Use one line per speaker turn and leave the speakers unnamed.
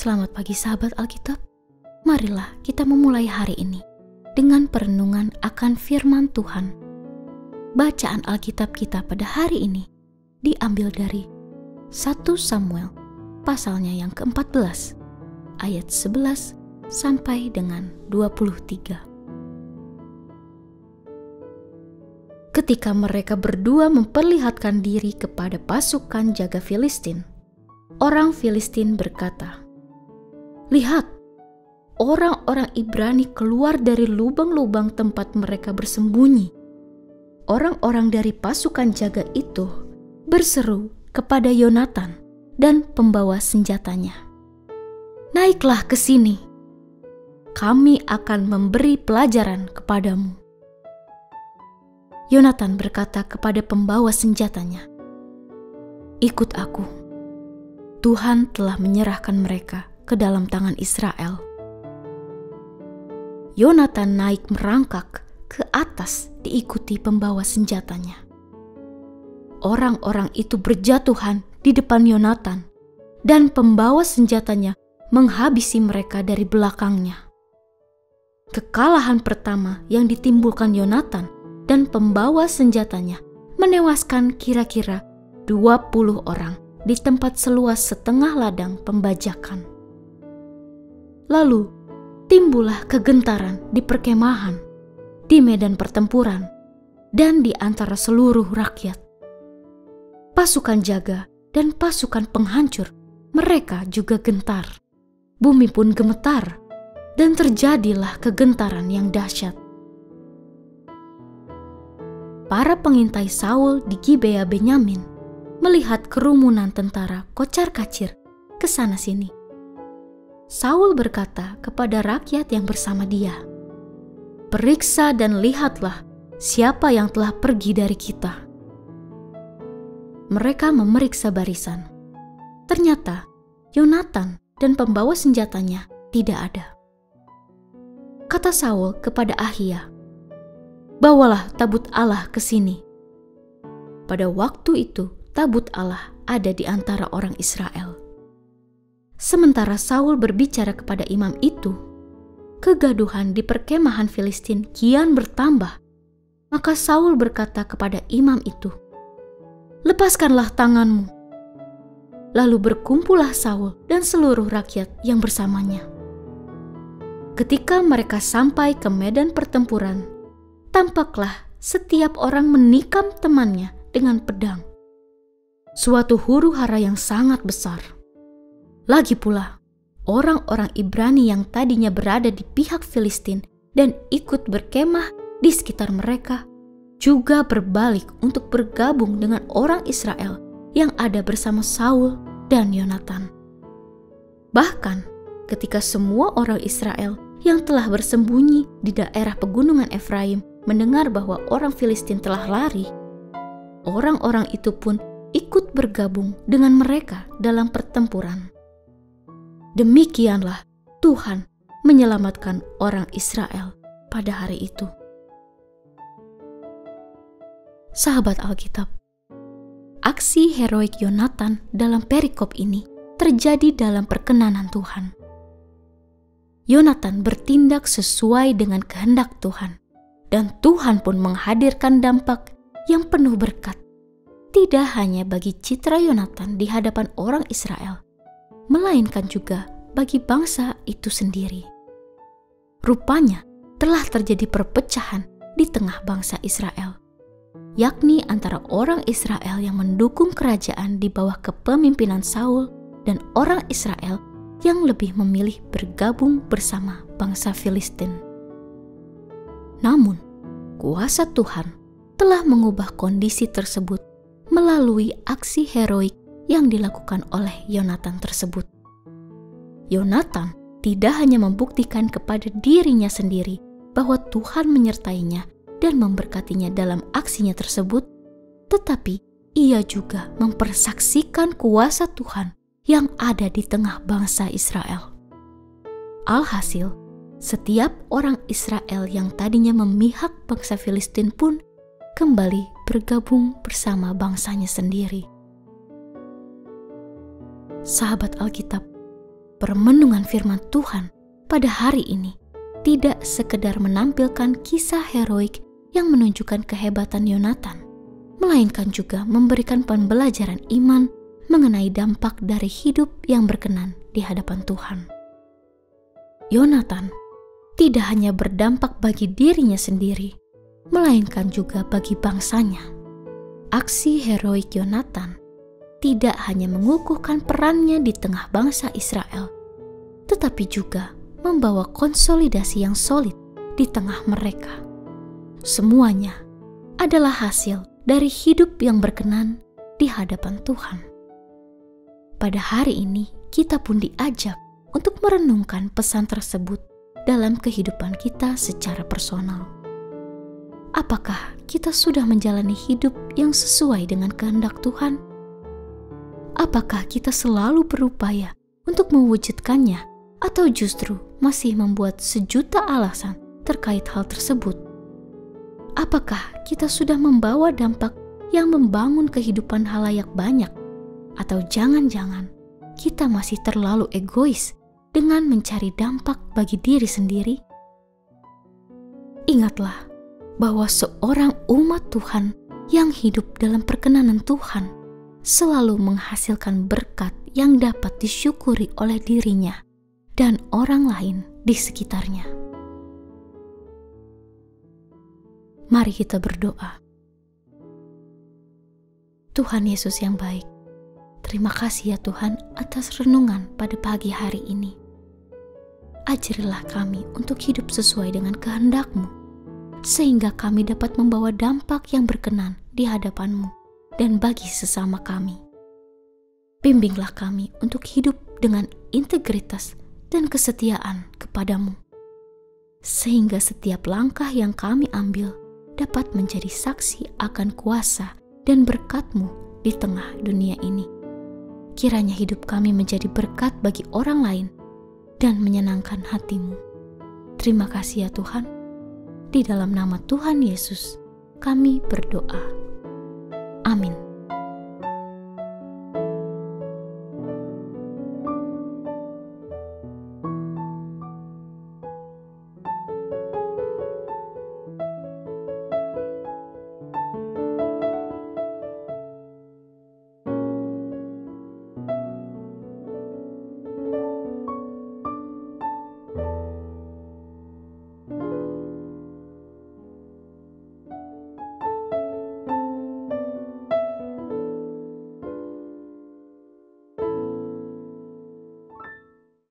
Selamat pagi sahabat Alkitab. Marilah kita memulai hari ini dengan perenungan akan firman Tuhan. Bacaan Alkitab kita pada hari ini diambil dari 1 Samuel pasalnya yang ke-14 ayat 11 sampai dengan 23. Ketika mereka berdua memperlihatkan diri kepada pasukan jaga Filistin, orang Filistin berkata, "Lihat, orang-orang Ibrani keluar dari lubang-lubang tempat mereka bersembunyi." Orang-orang dari pasukan jaga itu berseru kepada Yonatan dan pembawa senjatanya, "Naiklah ke sini, kami akan memberi pelajaran kepadamu." Yonatan berkata kepada pembawa senjatanya, "Ikut aku. Tuhan telah menyerahkan mereka ke dalam tangan Israel." Yonatan naik merangkak ke atas diikuti pembawa senjatanya. Orang-orang itu berjatuhan di depan Yonatan dan pembawa senjatanya menghabisi mereka dari belakangnya. Kekalahan pertama yang ditimbulkan Yonatan dan pembawa senjatanya menewaskan kira-kira 20 orang di tempat seluas setengah ladang pembajakan. Lalu timbullah kegentaran di perkemahan, di medan pertempuran, dan di antara seluruh rakyat. Pasukan jaga dan pasukan penghancur, mereka juga gentar. Bumi pun gemetar, dan terjadilah kegentaran yang dahsyat. Para pengintai Saul di Gibea Benyamin melihat kerumunan tentara kocar-kacir ke sana-sini. Saul berkata kepada rakyat yang bersama dia, "Periksa dan lihatlah siapa yang telah pergi dari kita." Mereka memeriksa barisan. Ternyata Yonatan dan pembawa senjatanya tidak ada. Kata Saul kepada Ahia, "Bawalah tabut Allah ke sini." Pada waktu itu tabut Allah ada di antara orang Israel. Sementara Saul berbicara kepada imam itu, kegaduhan di perkemahan Filistin kian bertambah. Maka Saul berkata kepada imam itu, "Lepaskanlah tanganmu." Lalu berkumpullah Saul dan seluruh rakyat yang bersamanya. Ketika mereka sampai ke medan pertempuran, tampaklah setiap orang menikam temannya dengan pedang. Suatu huru-hara yang sangat besar. Lagi pula, orang-orang Ibrani yang tadinya berada di pihak Filistin dan ikut berkemah di sekitar mereka juga berbalik untuk bergabung dengan orang Israel yang ada bersama Saul dan Yonatan. Bahkan ketika semua orang Israel yang telah bersembunyi di daerah pegunungan Efraim mendengar bahwa orang Filistin telah lari, orang-orang itu pun ikut bergabung dengan mereka dalam pertempuran. Demikianlah Tuhan menyelamatkan orang Israel pada hari itu. Sahabat Alkitab, aksi heroik Yonatan dalam perikop ini terjadi dalam perkenanan Tuhan. Yonatan bertindak sesuai dengan kehendak Tuhan, dan Tuhan pun menghadirkan dampak yang penuh berkat, tidak hanya bagi citra Yonatan di hadapan orang Israel, melainkan juga bagi bangsa itu sendiri. Rupanya telah terjadi perpecahan di tengah bangsa Israel, yakni antara orang Israel yang mendukung kerajaan di bawah kepemimpinan Saul dan orang Israel yang lebih memilih bergabung bersama bangsa Filistin. Namun, kuasa Tuhan telah mengubah kondisi tersebut melalui aksi heroik yang dilakukan oleh Yonatan tersebut. Yonatan tidak hanya membuktikan kepada dirinya sendiri bahwa Tuhan menyertainya dan memberkatinya dalam aksinya tersebut, tetapi ia juga mempersaksikan kuasa Tuhan yang ada di tengah bangsa Israel. Alhasil, setiap orang Israel yang tadinya memihak bangsa Filistin pun kembali bergabung bersama bangsanya sendiri. Sahabat Alkitab, Permenungan firman Tuhan pada hari ini tidak sekedar menampilkan kisah heroik yang menunjukkan kehebatan Yonatan, melainkan juga memberikan pembelajaran iman mengenai dampak dari hidup yang berkenan di hadapan Tuhan. Yonatan tidak hanya berdampak bagi dirinya sendiri, melainkan juga bagi bangsanya. Aksi heroik Yonatan tidak hanya mengukuhkan perannya di tengah bangsa Israel, tetapi juga membawa konsolidasi yang solid di tengah mereka. Semuanya adalah hasil dari hidup yang berkenan di hadapan Tuhan. Pada hari ini, kita pun diajak untuk merenungkan pesan tersebut dalam kehidupan kita secara personal. Apakah kita sudah menjalani hidup yang sesuai dengan kehendak Tuhan? Apakah kita selalu berupaya untuk mewujudkannya, atau justru masih membuat sejuta alasan terkait hal tersebut? Apakah kita sudah membawa dampak yang membangun kehidupan halayak banyak, atau jangan-jangan kita masih terlalu egois dengan mencari dampak bagi diri sendiri? Ingatlah bahwa seorang umat Tuhan yang hidup dalam perkenanan Tuhan selalu menghasilkan berkat yang dapat disyukuri oleh dirinya dan orang lain di sekitarnya. Mari kita berdoa. Tuhan Yesus yang baik, terima kasih ya Tuhan atas renungan pada pagi hari ini. Ajarilah kami untuk hidup sesuai dengan kehendak-Mu, sehingga kami dapat membawa dampak yang berkenan di hadapan-Mu dan bagi sesama kami. Bimbinglah kami untuk hidup dengan integritas dan kesetiaan kepada-Mu, sehingga setiap langkah yang kami ambil dapat menjadi saksi akan kuasa dan berkat-Mu di tengah dunia ini. Kiranya hidup kami menjadi berkat bagi orang lain dan menyenangkan hati-Mu. Terima kasih ya Tuhan. Di dalam nama Tuhan Yesus, kami berdoa.